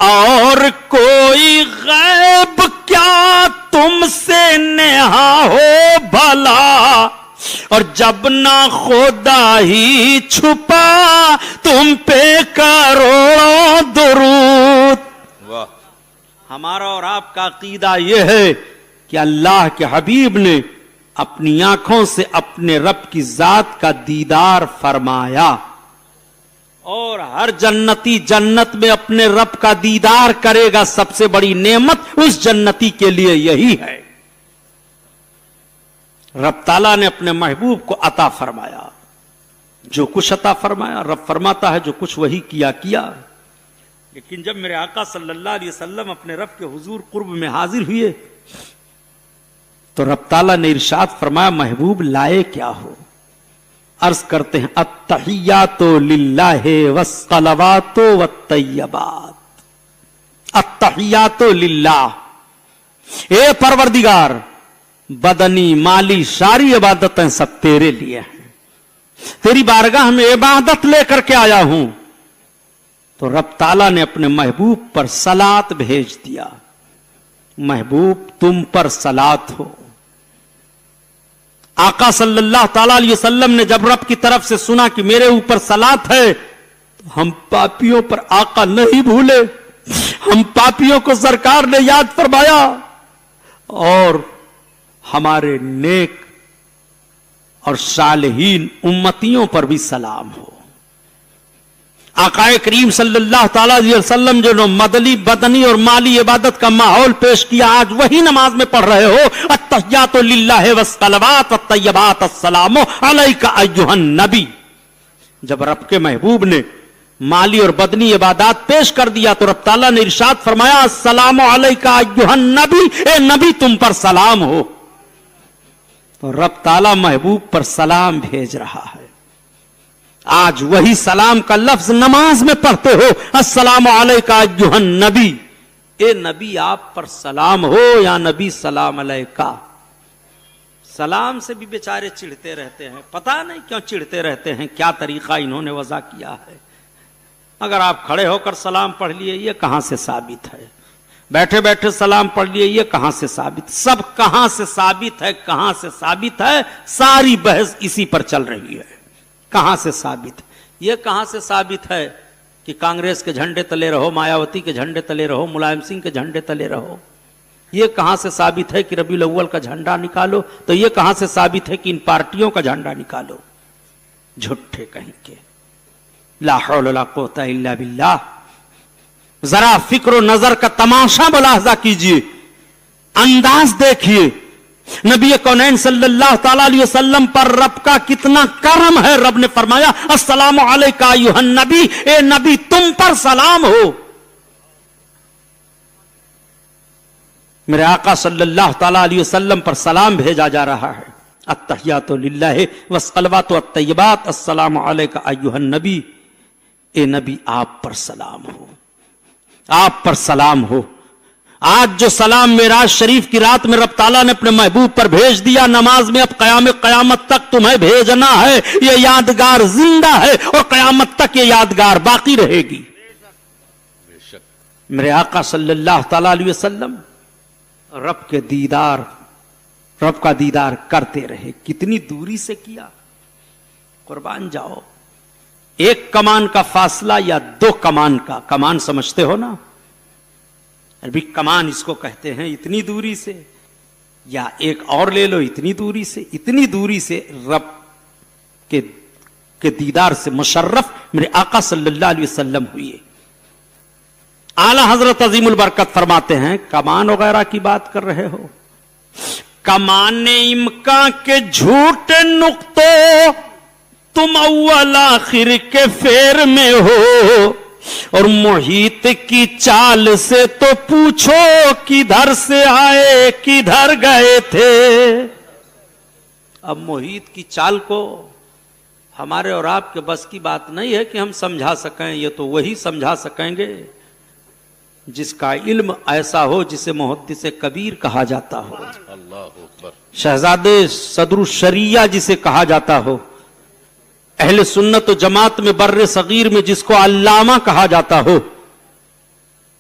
और कोई गैब क्या तुमसे नेहा हो भला, और जब ना खुदा ही छुपा तुम पे करोड़ों दुरूद। हमारा और आपका अकीदा यह है कि अल्लाह के हबीब ने अपनी आंखों से अपने रब की जात का दीदार फरमाया, और हर जन्नती जन्नत में अपने रब का दीदार करेगा। सबसे बड़ी नेमत उस जन्नती के लिए यही है। रब ताला ने अपने महबूब को अता फरमाया, जो कुछ अता फरमाया। रब फरमाता है जो कुछ वही किया किया। लेकिन जब मेरे आका सल्लल्लाहु अलैहि वसल्लम अपने रब के हुजूर कुर्ब में हाजिर हुए, तो रब ताला ने इरशाद फरमाया, महबूब लाए क्या हो। अर्ज करते हैं, अत्तहियातो लिल्लाहि वस्सलवातो वत्तय्यबात। अत्तहियातो लिल्लाह, ए परवरदिगार, बदनी माली सारी इबादतें सब तेरे लिए हैं, तेरी बारगाह में इबादत लेकर के आया हूं। तो रब ताला ने अपने महबूब पर सलात भेज दिया, महबूब तुम पर सलात हो। आका सल्लल्लाहु ताला अलैहि वसल्लम ने जब रब की तरफ से सुना कि मेरे ऊपर सलात है, तो हम पापियों पर आका नहीं भूले, हम पापियों को सरकार ने याद फरमाया और हमारे नेक और सालिहीन उम्मतियों पर भी सलाम हो। आकाए करीम सल्लल्लाहु ताला अलैहि वसल्लम जो मदनी बदनी और माली इबादत का माहौल पेश किया, आज वही नमाज में पढ़ रहे हो। अत्तहियातु लिल्लाहि वस्सलावात वत्तय्यबात अस्सलामु अलैका अय्युहन नबी। जब रब के महबूब ने माली और बदनी इबादत पेश कर दिया तो रब ताला ने इरशाद फरमाया, अस्सलामु अलैका अय्युहन नबी, ए नबी तुम पर सलाम हो। तो रब ताला महबूब पर सलाम भेज रहा है। आज वही सलाम का लफ्ज नमाज में पढ़ते हो, अस्सलामु अलैका अय्युहन नबी, ए नबी आप पर सलाम हो या नबी सलाम अलैका। सलाम से भी बेचारे चिढ़ते रहते हैं, पता नहीं क्यों चिढ़ते रहते हैं, क्या तरीका इन्होंने वजह किया है। अगर आप खड़े होकर सलाम पढ़ लिए, ये कहां से साबित है? बैठे बैठे सलाम पढ़ लिए, ये कहां से साबित? सब कहां से साबित है, कहां से साबित है? सारी बहस इसी पर चल रही है, कहां से साबित है? ये कहां से साबित है कि कांग्रेस के झंडे तले रहो, मायावती के झंडे तले रहो, मुलायम सिंह के झंडे तले रहो? ये कहां से साबित है कि रबीउल अव्वल का झंडा निकालो? तो ये कहां से साबित है कि इन पार्टियों का झंडा निकालो? झूठे कहीं के। ला हौल वला कुव्वता इल्ला बिल्लाह। जरा फिक्र नजर का तमाशा मुलाहजा कीजिए, अंदाज देखिए, नबी कौनैन सल्लल्लाहु ताला अलैहि वसल्लम पर रब का कितना करम है। रब ने फरमाया, अस्सलामु अलैका अय्युहन नबी, ए नबी तुम पर सलाम हो। मेरे आका सल्लल्लाहु ताला अलैहि वसल्लम पर सलाम भेजा जा रहा है। अत्तहियातु लिल्लाहि वस्सलवातु अत्तय्यबात अस्सलामु अलैका अय्युहन नबी, ए नबी आप पर सलाम हो, आप पर सलाम हो। आज जो सलाम मेराज शरीफ की रात में रब ताला ने अपने महबूब पर भेज दिया, नमाज में अब कयामत तक तुम्हें भेजना है। यह यादगार जिंदा है और कयामत तक ये यादगार बाकी रहेगी। मेरे आका सल्लल्लाहु ताला अलैहि वसल्लम रब के दीदार, रब का दीदार करते रहे। कितनी दूरी से किया, कुर्बान जाओ। एक कमान का फासला या दो कमान का, कमान समझते हो ना, अरबी कमान इसको कहते हैं, इतनी दूरी से, या एक और ले लो इतनी दूरी से, इतनी दूरी से रब के दीदार से मुशर्रफ मेरे आका सल्लल्लाहु अलैहि वसल्लम हुए। आला हजरत अजीमुल बरकत फरमाते हैं, कमान वगैरह की बात कर रहे हो, कमाने इमका के झूठे नुक्तो तुम अव्वल आखिर के फेर में हो, और मोहित की चाल से तो पूछो किधर से आए किधर गए थे। अब मोहित की चाल को हमारे और आपके बस की बात नहीं है कि हम समझा सकें, ये तो वही समझा सकेंगे जिसका इल्म ऐसा हो जिसे मुहद्दिस कबीर कहा जाता हो, अल्लाह अकबर, शहजादे सदरुल शरिया जिसे कहा जाता हो, अहले सुन्नत व जमात में बर्रे सगीर में जिसको अल्लामा कहा जाता हो,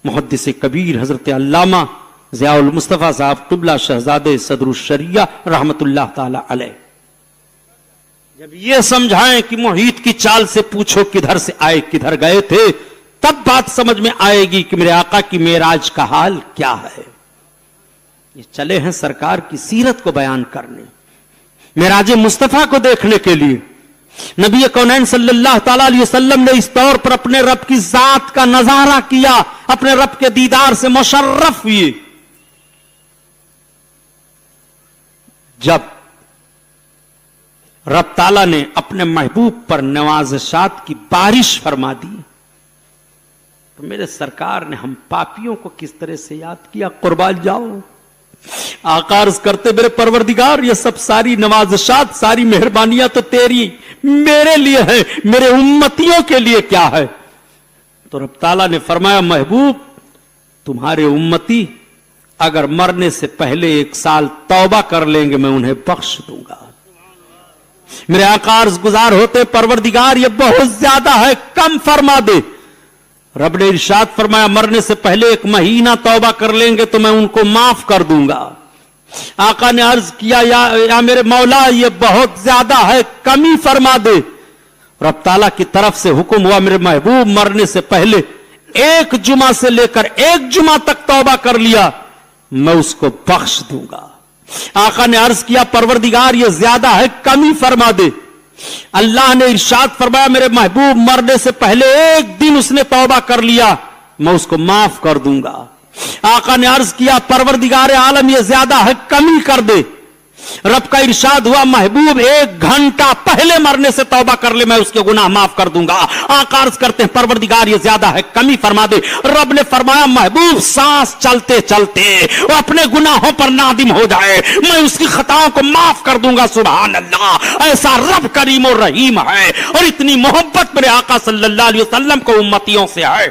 मुहद्दिस कबीर हजरत अल्लामा ज़ियाउल मुस्तफा साहब क़िबला शहजादे सदरुल शरिया रहमतुल्लाह ताला अलैह जब ये समझाएं कि मोहित की चाल से पूछो किधर से आए किधर गए थे, तब बात समझ में आएगी कि मेरे आका की मेराज का हाल क्या है। ये चले हैं सरकार की सीरत को बयान करने, मेराज मुस्तफा को देखने के लिए। नबी कौनैन सल्लल्लाहु ताला अलैहि वसल्लम ने इस तौर पर अपने रब की जात का नजारा किया, अपने रब के दीदार से मुशर्रफ हुए। जब रब ताला ने अपने महबूब पर नवाज़िशात की बारिश फरमा दी, तो मेरे सरकार ने हम पापियों को किस तरह से याद किया। कुर्बान जाओ, आका अर्ज करते मेरे परवरदिगार, ये सब सारी नवाज़िशात सारी मेहरबानियां तो तेरी मेरे लिए है, मेरे उम्मतियों के लिए क्या है। तो रब ताला ने फरमाया, महबूब तुम्हारे उम्मती अगर मरने से पहले 1 साल तौबा कर लेंगे मैं उन्हें बख्श दूंगा। मेरे आका अर्ज गुजार होते, परवरदिगार ये बहुत ज्यादा है, कम फरमा दे। रब ने इरशाद फरमाया, मरने से पहले 1 महीना तौबा कर लेंगे तो मैं उनको माफ कर दूंगा। आका ने अर्ज किया, या मेरे मौला ये बहुत ज्यादा है, कमी फरमा दे। रब ताला की तरफ से हुक्म हुआ, मेरे महबूब मरने से पहले 1 जुमा से लेकर 1 जुमा तक तौबा कर लिया मैं उसको बख्श दूंगा। آقا نے عرض کیا پروردگار یہ زیادہ ہے کمی فرما دے. اللہ نے ارشاد فرمایا میرے محبوب مرنے سے پہلے ایک دن اس نے توبہ کر لیا میں اس کو معاف کر دوں گا. آقا نے عرض کیا پروردگار عالم یہ زیادہ ہے کمی کر دے. رب کا ارشاد ہوا محبوب 1 گھنٹہ پہلے مرنے سے توبہ کر لے میں اس کے گناہ معاف کر دوں گا. آقا عرض کرتے ہیں پروردگار یہ زیادہ ہے کمی فرما دے. رب نے فرمایا محبوب سانس چلتے چلتے وہ اپنے گناہوں پر نادم ہو جائے میں اس کی خطاؤں کو معاف کر دوں گا. سبحان اللہ. ایسا رب کریم و رحیم ہے اور اتنی محبت میرے آقا صلی اللہ علیہ وسلم کو امتیوں سے ہے.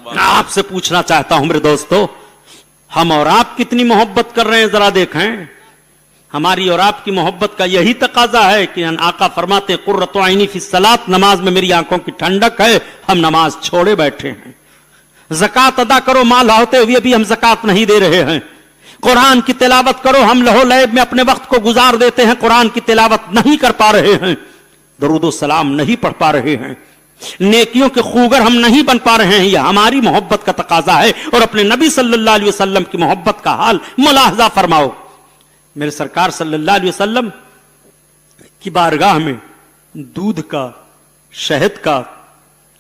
میں آپ سے پوچھنا چاہتا ہوں میرے دوستو ہم اور آپ کتنی محبت کر رہے ہیں ذرا دیکھیں. ہماری اور آپ کی محبت کا یہی تقاضا ہے کہ آقا فرماتے قرۃ عینی فی الصلاۃ نماز میں میری آنکھوں کی ٹھنڈک ہے. ہم نماز چھوڑے بیٹھے ہیں. زکات ادا کرو مال ہوتے ہوئے بھی ہم زکات نہیں دے رہے ہیں. قرآن کی تلاوت کرو ہم لہو لعب میں اپنے وقت کو گزار دیتے ہیں قرآن کی تلاوت نہیں کر پا رہے ہیں. درود و سلام نہیں پڑھ پا رہے ہیں. نیکیوں کے خوگر ہم نہیں بن پا رہے ہیں. یہ ہماری محبت کا تقاضا ہے. اور اپنے نبی صلی اللہ علیہ وسلم کی محبت کا حال ملاحظہ فرماؤ. میرے سرکار صلی اللہ علیہ وسلم کی بارگاہ میں دودھ کا شہد کا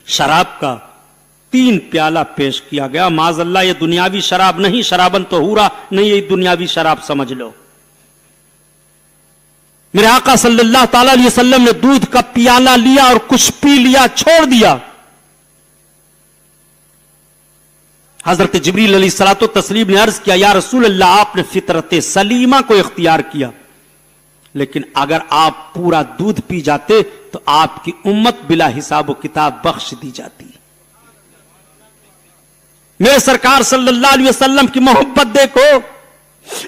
شراب کا 3 پیالہ پیش کیا گیا. معاذ اللہ یہ دنیاوی شراب نہیں شرابن طہورا نہیں یہ دنیاوی شراب سمجھ لو. میرے آقا صلی اللہ تعالی علیہ وسلم نے دودھ کا پیالہ لیا اور کچھ پی لیا چھوڑ دیا. حضرت جبریل علیہ الصلوۃ والتسلیم نے عرض کیا یا رسول اللہ آپ نے فطرت سلیمہ کو اختیار کیا لیکن اگر آپ پورا دودھ پی جاتے تو آپ کی امت بلا حساب و کتاب بخش دی جاتی. میرے سرکار صلی اللہ علیہ وسلم کی محبت دیکھو.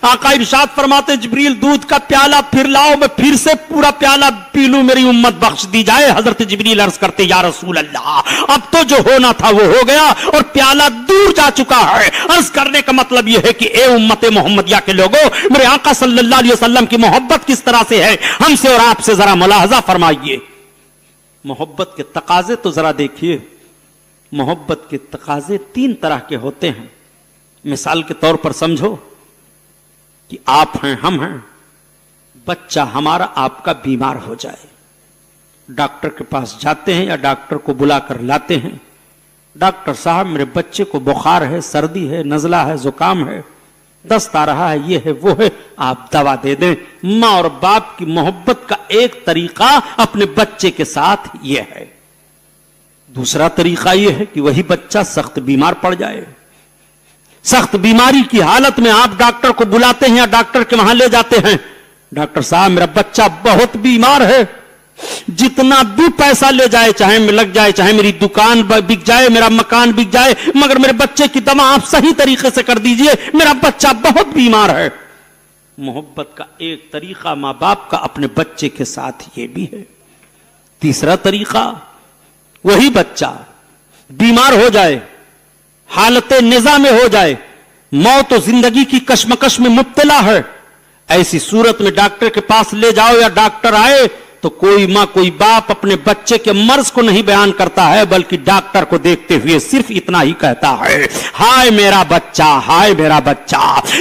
آقا ارشاد فرماتے جبریل دودھ کا پیالہ پھر لاؤ میں پھر سے پورا پیالہ پی لوں میری امت بخش دی جائے. حضرت جبریل عرض کرتے یا رسول اللہ اب تو جو ہونا تھا وہ ہو گیا اور پیالہ دور جا چکا ہے. عرض کرنے کا مطلب یہ ہے کہ اے امت محمدیہ کے لوگوں میرے آقا صلی اللہ علیہ وسلم کی محبت کس طرح سے ہے ہم سے اور آپ سے ذرا ملاحظہ فرمائیے. محبت کے تقاضے تو ذرا دیکھیے. محبت کے تقاضے 3 طرح کے ہوتے ہیں. مثال کے طور پر سمجھو کہ آپ ہیں ہم ہیں بچہ ہمارا آپ کا بیمار ہو جائے ڈاکٹر کے پاس جاتے ہیں یا ڈاکٹر کو بلا کر لاتے ہیں. ڈاکٹر صاحب میرے بچے کو بخار ہے سردی ہے نزلہ ہے زکام ہے دست آ رہا ہے یہ ہے وہ ہے آپ دوا دے دیں. ماں اور باپ کی محبت کا ایک طریقہ اپنے بچے کے ساتھ یہ ہے. دوسرا طریقہ یہ ہے کہ وہی بچہ سخت بیمار پڑ جائے. سخت بیماری کی حالت میں آپ ڈاکٹر کو بلاتے ہیں یا ڈاکٹر کے وہاں لے جاتے ہیں. ڈاکٹر صاحب میرا بچہ بہت بیمار ہے جتنا بھی پیسہ لے جائے چاہے لگ جائے چاہے میری دکان بک جائے میرا مکان بک جائے مگر میرے بچے کی دوا آپ صحیح طریقے سے کر دیجئے میرا بچہ بہت بیمار ہے. محبت کا ایک طریقہ ماں باپ کا اپنے بچے کے ساتھ یہ بھی ہے. تیسرا طریقہ وہی بچہ بیمار ہو جائے حالت نزا میں ہو جائے موت و زندگی کی کشمکش میں مبتلا ہے ایسی صورت میں ڈاکٹر کے پاس لے جاؤ یا ڈاکٹر آئے تو کوئی ماں کوئی باپ اپنے بچے کے مرض کو نہیں بیان کرتا ہے بلکہ ڈاکٹر کو دیکھتے ہوئے صرف اتنا ہی کہتا ہے ہائے میرا بچہ ہائے میرا بچہ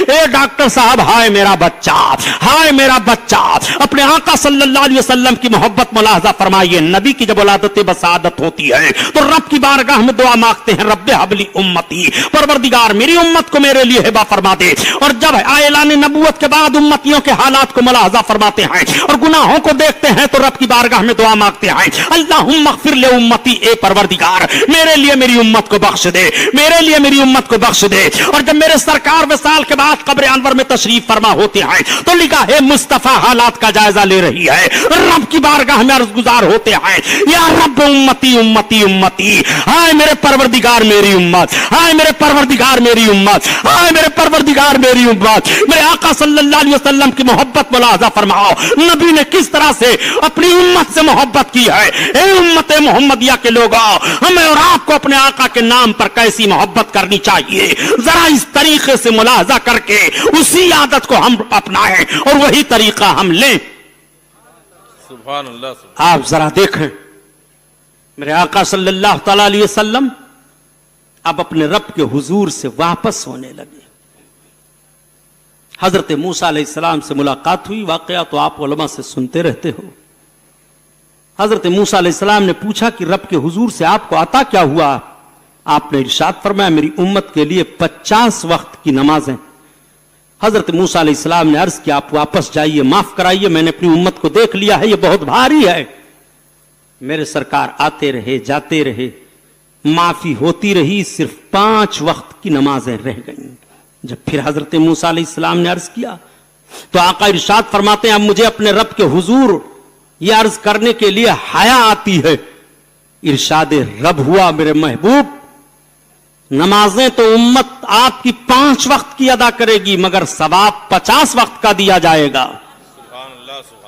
اے ڈاکٹر صاحب ہائے میرا بچہ ہائے میرا بچہ. اپنے آقا صلی اللہ علیہ وسلم کی محبت ملاحظہ فرمائیے. نبی کی جب ولادت بسعادت ہوتی ہے تو رب کی بارگاہ میں دعا مانگتے ہیں رب حبلی امتی پروردگار میری امت کو میرے لیے ہبہ فرما دے. اور جب اعلان نبوت کے بعد امتیوں کے حالات کو ملاحظہ فرماتے ہیں اور گناہوں کو دیکھتے ہیں تو رب کی بارگاہ میں دعا مانگتے ہیں اللہم اغفر لے امتی اے پروردگار میرے لیے میری امت کو بخش دے میرے لیے میری امت کو بخش دے. اور جب میرے سرکار وصال کے بعد قبر انور میں تشریف فرما ہوتے ہیں تو نگاہ مصطفیٰ حالات کا جائزہ لے رہی ہے رب کی بارگاہ میں عرض گزار ہوتے ہیں یا رب امتی امتی امتی ہائے میرے پروردگار میری امت ہائے میرے پروردگار میری امت ہائے میرے پروردگار میری امت. میرے آقا صلی اللہ علیہ وسلم کی محبت ملاحظہ فرماؤ نبی نے کس طرح سے اپنی امت سے محبت کی ہے. اے امت محمدیہ کے لوگوں ہمیں اور آپ کو اپنے آقا کے نام پر کیسی محبت کرنی چاہیے ذرا اس طریقے سے ملاحظہ کر کے اسی عادت کو ہم اپنائیں اور وہی طریقہ ہم لیں. سبحان اللہ. آپ ذرا دیکھیں میرے آقا صلی اللہ تعالی علیہ وسلم اب اپنے رب کے حضور سے واپس ہونے لگے. حضرت موسیٰ علیہ السلام سے ملاقات ہوئی. واقعہ تو آپ علماء سے سنتے رہتے ہو. حضرت موسیٰ علیہ السلام نے پوچھا کہ رب کے حضور سے آپ کو عطا کیا ہوا؟ آپ نے ارشاد فرمایا میری امت کے لیے 50 وقت کی نمازیں. حضرت موسیٰ علیہ السلام نے عرض کیا آپ واپس جائیے, معاف کرائیے, میں نے اپنی امت کو دیکھ لیا ہے, یہ بہت بھاری ہے. میرے سرکار آتے رہے جاتے رہے, معافی ہوتی رہی, صرف 5 وقت کی نمازیں رہ گئیں. جب پھر حضرت موسیٰ علیہ السلام نے عرض کیا تو آقا ارشاد فرماتے ہیں اب مجھے اپنے رب کے حضور یہ عرض کرنے کے لیے حیا آتی ہے. ارشاد رب ہوا میرے محبوب, نمازیں تو امت آپ کی 5 وقت کی ادا کرے گی مگر ثواب 50 وقت کا دیا جائے گا.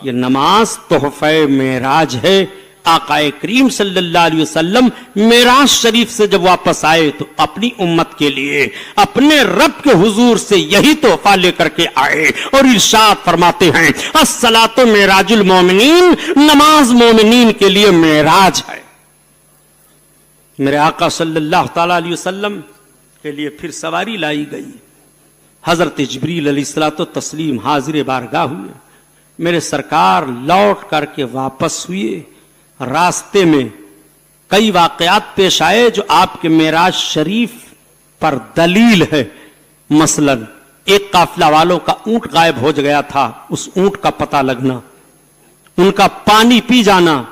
یہ نماز تحفہ معراج ہے. آقا کریم صلی اللہ علیہ وسلم معراج شریف سے جب واپس آئے تو اپنی امت کے لیے اپنے رب کے حضور سے یہی تحفہ لے کر کے آئے اور ارشاد فرماتے ہیں الصلاۃ معراج المومنین, نماز مومنین کے لیے معراج ہے. میرے آقا صلی اللہ تعالی علیہ وسلم کے لیے پھر سواری لائی گئی. حضرت جبریل علیہ الصلوۃ والتسلیم حاضر بارگاہ ہوئے. میرے سرکار لوٹ کر کے واپس ہوئے. راستے میں کئی واقعات پیش آئے جو آپ کے معراج شریف پر دلیل ہے. مثلا ایک قافلہ والوں کا اونٹ غائب ہو گیا تھا, اس اونٹ کا پتہ لگنا, ان کا پانی پی جانا.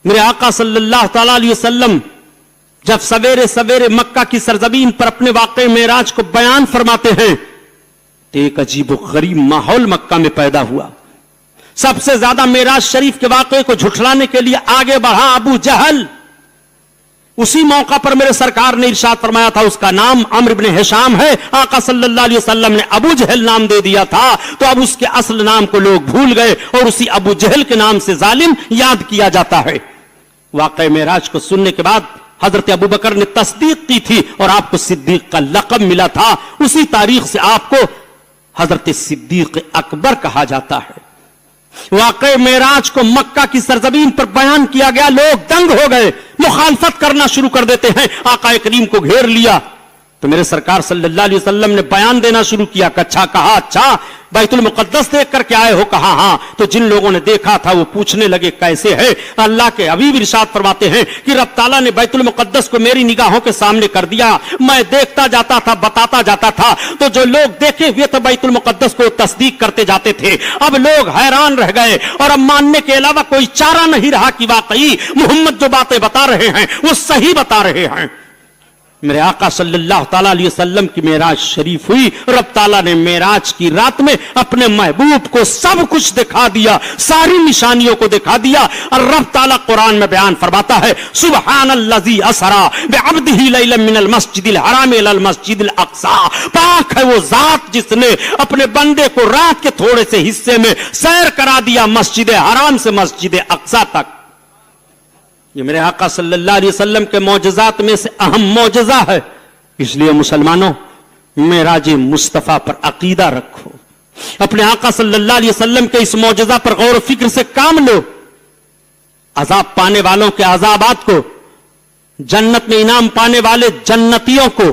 میرے آقا صلی اللہ تعالی علیہ وسلم جب سویرے سویرے مکہ کی سرزمین پر اپنے واقع معراج کو بیان فرماتے ہیں تو ایک عجیب و غریب ماحول مکہ میں پیدا ہوا. سب سے زیادہ معراج شریف کے واقعے کو جھٹلانے کے لیے آگے بڑھا ابو جہل. اسی موقع پر میرے سرکار نے ارشاد فرمایا تھا اس کا نام عمرو بن ہشام ہے. آقا صلی اللہ علیہ وسلم نے ابو جہل نام دے دیا تھا تو اب اس کے اصل نام کو لوگ بھول گئے اور اسی ابو جہل کے نام سے ظالم یاد کیا جاتا ہے. واقعہ معراج کو سننے کے بعد حضرت ابو بکر نے تصدیق کی تھی اور آپ کو صدیق کا لقب ملا تھا. اسی تاریخ سے آپ کو حضرت صدیق اکبر کہا جاتا ہے. واقع معراج کو مکہ کی سرزمین پر بیان کیا گیا, لوگ دنگ ہو گئے, مخالفت کرنا شروع کر دیتے ہیں. آقا کریم کو گھیر لیا تو میرے سرکار صلی اللہ علیہ وسلم نے بیان دینا شروع کیا. کہا اچھا بیت المقدس دیکھ کر کے آئے ہو؟ کہا ہاں. تو جن لوگوں نے دیکھا تھا وہ پوچھنے لگے کیسے ہے؟ اللہ کے حبیب ارشاد فرماتے ہیں کہ رب تعالیٰ نے بیت المقدس کو میری نگاہوں کے سامنے کر دیا, میں دیکھتا جاتا تھا, بتاتا جاتا تھا, تو جو لوگ دیکھے ہوئے تھے بیت المقدس کو تصدیق کرتے جاتے تھے. اب لوگ حیران رہ گئے اور اب ماننے کے علاوہ کوئی چارہ نہیں رہا کہ واقعی محمد جو باتیں بتا رہے ہیں وہ صحیح بتا رہے ہیں. میرے آقا صلی اللہ تعالیٰ علیہ وسلم کی معراج شریف ہوئی. رب تعالیٰ نے معراج کی رات میں اپنے محبوب کو سب کچھ دکھا دیا, ساری نشانیوں کو دکھا دیا. اور رب تعالیٰ قرآن میں بیان فرماتا ہے سبحان الذی اسری بعبدہ لیلا من المسجد الحرام الی المسجد الاقصی. پاک ہے وہ ذات جس نے اپنے بندے کو رات کے تھوڑے سے حصے میں سیر کرا دیا مسجد حرام سے مسجد اقصی تک. یہ میرے آقا صلی اللہ علیہ وسلم کے معجزات میں سے اہم معجزہ ہے. اس لیے مسلمانوں معراج مصطفیٰ پر عقیدہ رکھو, اپنے آقا صلی اللہ علیہ وسلم کے اس معجزہ پر غور و فکر سے کام لو. عذاب پانے والوں کے عذابات کو, جنت میں انعام پانے والے جنتیوں کو,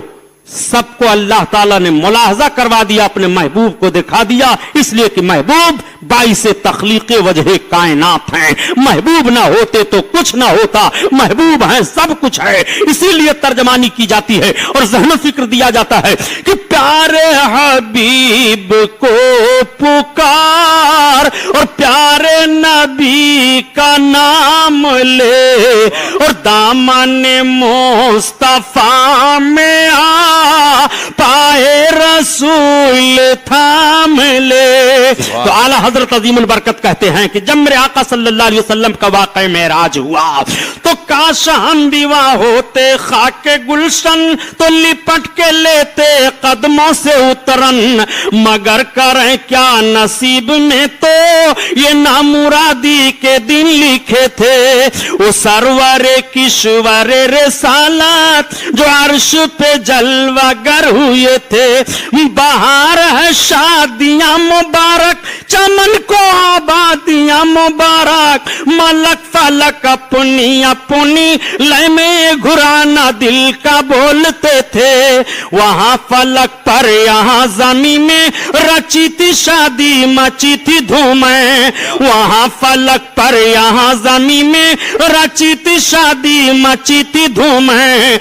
سب کو اللہ تعالیٰ نے ملاحظہ کروا دیا, اپنے محبوب کو دکھا دیا. اس لیے کہ محبوب باعث تخلیق وجہ کائنات ہیں. محبوب نہ ہوتے تو کچھ نہ ہوتا, محبوب ہیں سب کچھ ہے. اسی لیے ترجمانی کی جاتی ہے اور ذہن و فکر دیا جاتا ہے کہ پیارے حبیب کو پکار اور پیارے نبی کا نام لے اور دامن مصطفیٰ میں پائے رسول تھام لے. تو اعلی حضرت عظیم البرکت کہتے ہیں کہ جب میرے آقا صلی اللہ علیہ وسلم کا واقع معراج ہوا تو کاش ہم بھی وہاں ہوتے, خاک گلشن تو لپٹ کے لیتے قدموں سے اترن, مگر کریں کیا نصیب میں تو یہ نامرادی کے دن لکھے تھے. وہ سرور کشور رسالت جو عرش پہ جلوہ जलवागर हुए थे। बाहर है शादियां मुबारक, चमन को आबादियां मुबारक, मलक फलक अपनी अपनी लय में घुराना दिल का बोलते थे। वहां फलक पर यहाँ जमी में रची थी शादी, मची थी धूमें। वहां फलक पर यहाँ जमी में रची थी शादी, मची थी धूमें।